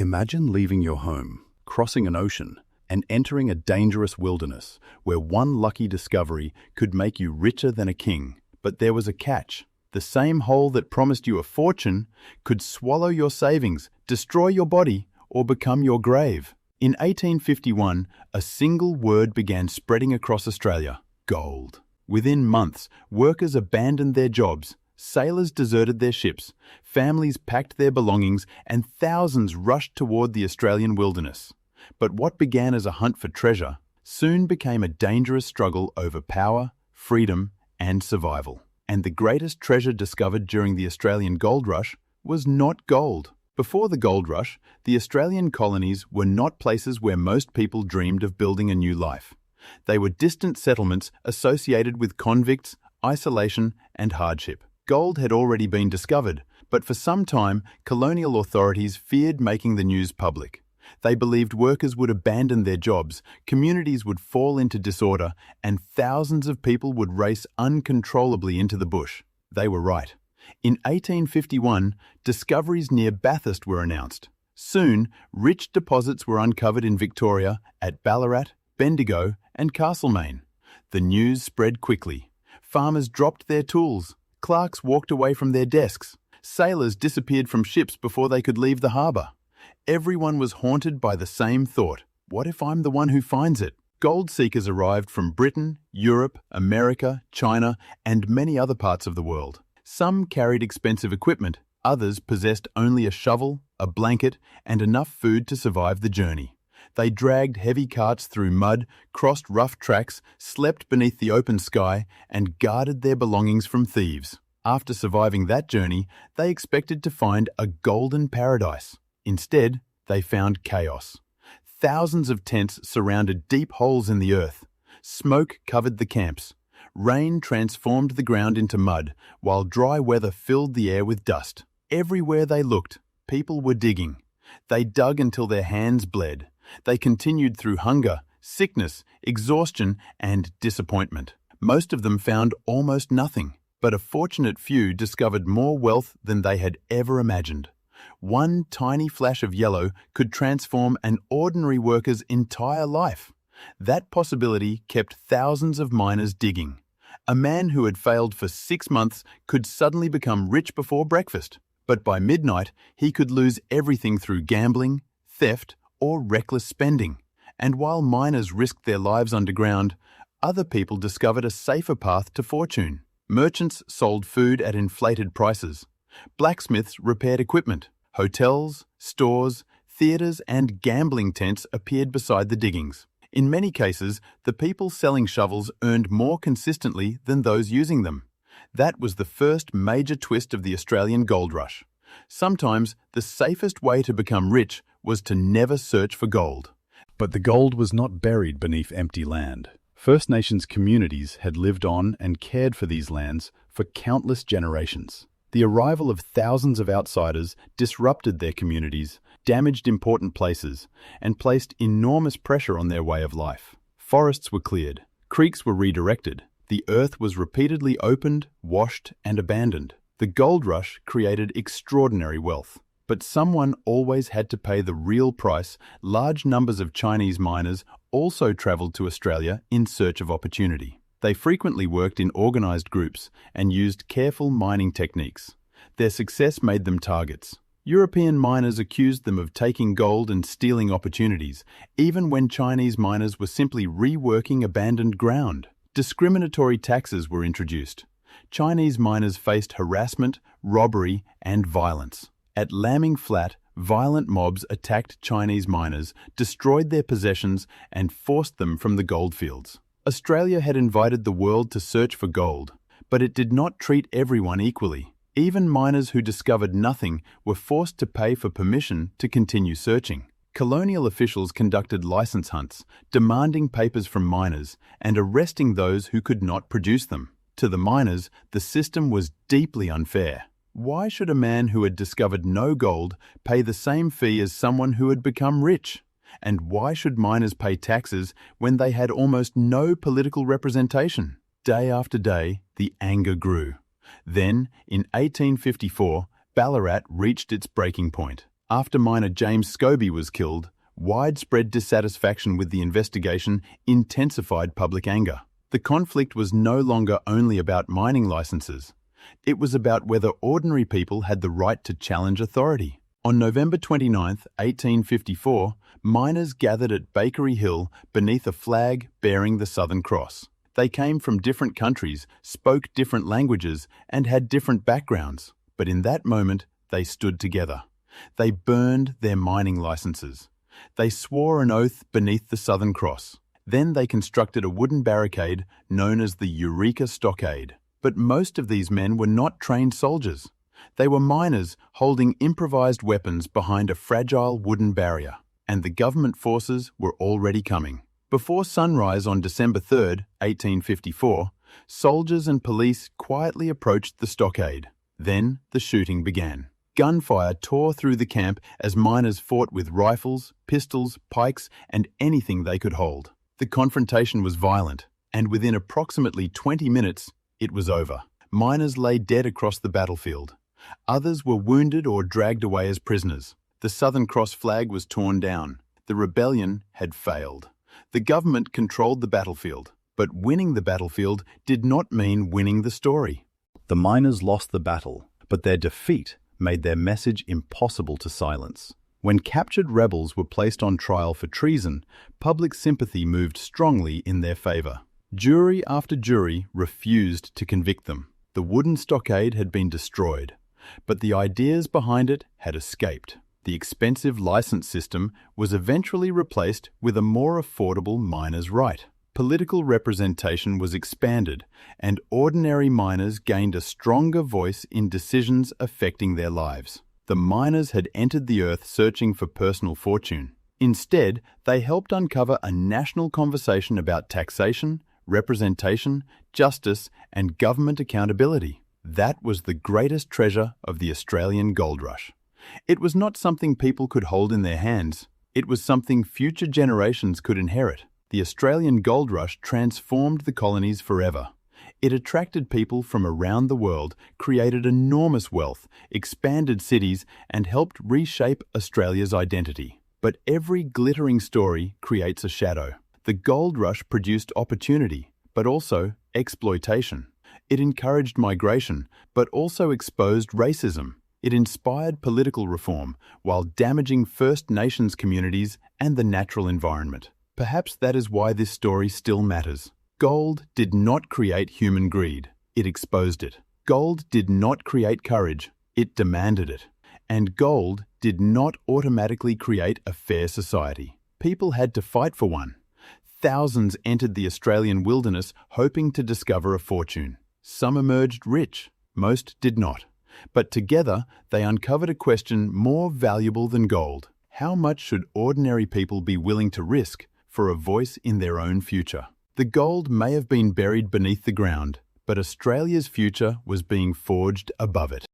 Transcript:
Imagine leaving your home, crossing an ocean, and entering a dangerous wilderness where one lucky discovery could make you richer than a king. But there was a catch. The same hole that promised you a fortune could swallow your savings, destroy your body, or become your grave. In 1851, a single word began spreading across Australia: gold. Within months, workers abandoned their jobs, sailors deserted their ships, families packed their belongings, and thousands rushed toward the Australian wilderness. But what began as a hunt for treasure soon became a dangerous struggle over power, freedom, and survival. And the greatest treasure discovered during the Australian gold rush was not gold. Before the gold rush, the Australian colonies were not places where most people dreamed of building a new life. They were distant settlements associated with convicts, isolation, and hardship. Gold had already been discovered, but for some time, colonial authorities feared making the news public. They believed workers would abandon their jobs, communities would fall into disorder, and thousands of people would race uncontrollably into the bush. They were right. In 1851, discoveries near Bathurst were announced. Soon, rich deposits were uncovered in Victoria, at Ballarat, Bendigo, and Castlemaine. The news spread quickly. Farmers dropped their tools. Clerks walked away from their desks. Sailors disappeared from ships before they could leave the harbour. Everyone was haunted by the same thought: what if I'm the one who finds it? Gold seekers arrived from Britain, Europe, America, China, and many other parts of the world. Some carried expensive equipment, others possessed only a shovel, a blanket, and enough food to survive the journey. They dragged heavy carts through mud, crossed rough tracks, slept beneath the open sky, and guarded their belongings from thieves. After surviving that journey, they expected to find a golden paradise. Instead, they found chaos. Thousands of tents surrounded deep holes in the earth. Smoke covered the camps. Rain transformed the ground into mud, while dry weather filled the air with dust. Everywhere they looked, people were digging. They dug until their hands bled. They continued through hunger, sickness, exhaustion, and disappointment. Most of them found almost nothing, but a fortunate few discovered more wealth than they had ever imagined. One tiny flash of yellow could transform an ordinary worker's entire life. That possibility kept thousands of miners digging. A man who had failed for 6 months could suddenly become rich before breakfast, but by midnight he could lose everything through gambling, theft, or reckless spending. And while miners risked their lives underground, other people discovered a safer path to fortune. Merchants sold food at inflated prices. Blacksmiths repaired equipment. Hotels, stores, theatres, and gambling tents appeared beside the diggings. In many cases, the people selling shovels earned more consistently than those using them. That was the first major twist of the Australian gold rush. Sometimes, the safest way to become rich was to never search for gold. But the gold was not buried beneath empty land. First Nations communities had lived on and cared for these lands for countless generations. The arrival of thousands of outsiders disrupted their communities, damaged important places, and placed enormous pressure on their way of life. Forests were cleared, creeks were redirected, the earth was repeatedly opened, washed, and abandoned. The gold rush created extraordinary wealth. But someone always had to pay the real price. Large numbers of Chinese miners also travelled to Australia in search of opportunity. They frequently worked in organised groups and used careful mining techniques. Their success made them targets. European miners accused them of taking gold and stealing opportunities, even when Chinese miners were simply reworking abandoned ground. Discriminatory taxes were introduced. Chinese miners faced harassment, robbery, and violence. At Lambing Flat, violent mobs attacked Chinese miners, destroyed their possessions, and forced them from the goldfields. Australia had invited the world to search for gold, but it did not treat everyone equally. Even miners who discovered nothing were forced to pay for permission to continue searching. Colonial officials conducted license hunts, demanding papers from miners and arresting those who could not produce them. To the miners, the system was deeply unfair. Why should a man who had discovered no gold pay the same fee as someone who had become rich? And why should miners pay taxes when they had almost no political representation? Day after day, the anger grew. Then, in 1854, Ballarat reached its breaking point. After miner James Scobie was killed, widespread dissatisfaction with the investigation intensified public anger. The conflict was no longer only about mining licenses. It was about whether ordinary people had the right to challenge authority. On November 29, 1854, miners gathered at Bakery Hill beneath a flag bearing the Southern Cross. They came from different countries, spoke different languages, and had different backgrounds. But in that moment, they stood together. They burned their mining licenses. They swore an oath beneath the Southern Cross. Then they constructed a wooden barricade known as the Eureka Stockade. But most of these men were not trained soldiers. They were miners holding improvised weapons behind a fragile wooden barrier, and the government forces were already coming. Before sunrise on December 3, 1854, soldiers and police quietly approached the stockade. Then the shooting began. Gunfire tore through the camp as miners fought with rifles, pistols, pikes, and anything they could hold. The confrontation was violent, and within approximately 20 minutes, it was over. Miners lay dead across the battlefield. Others were wounded or dragged away as prisoners. The Southern Cross flag was torn down. The rebellion had failed. The government controlled the battlefield, but winning the battlefield did not mean winning the story. The miners lost the battle, but their defeat made their message impossible to silence. When captured rebels were placed on trial for treason, public sympathy moved strongly in their favor. Jury after jury refused to convict them. The wooden stockade had been destroyed, but the ideas behind it had escaped. The expensive license system was eventually replaced with a more affordable miner's right. Political representation was expanded, and ordinary miners gained a stronger voice in decisions affecting their lives. The miners had entered the earth searching for personal fortune. Instead, they helped uncover a national conversation about taxation, representation, justice, and government accountability. That was the greatest treasure of the Australian gold rush. It was not something people could hold in their hands. It was something future generations could inherit. The Australian gold rush transformed the colonies forever. It attracted people from around the world, created enormous wealth, expanded cities, and helped reshape Australia's identity. But every glittering story creates a shadow. The gold rush produced opportunity, but also exploitation. It encouraged migration, but also exposed racism. It inspired political reform while damaging First Nations communities and the natural environment. Perhaps that is why this story still matters. Gold did not create human greed. It exposed it. Gold did not create courage. It demanded it. And gold did not automatically create a fair society. People had to fight for one. Thousands entered the Australian wilderness hoping to discover a fortune. Some emerged rich, most did not. But together, they uncovered a question more valuable than gold. How much should ordinary people be willing to risk for a voice in their own future? The gold may have been buried beneath the ground, but Australia's future was being forged above it.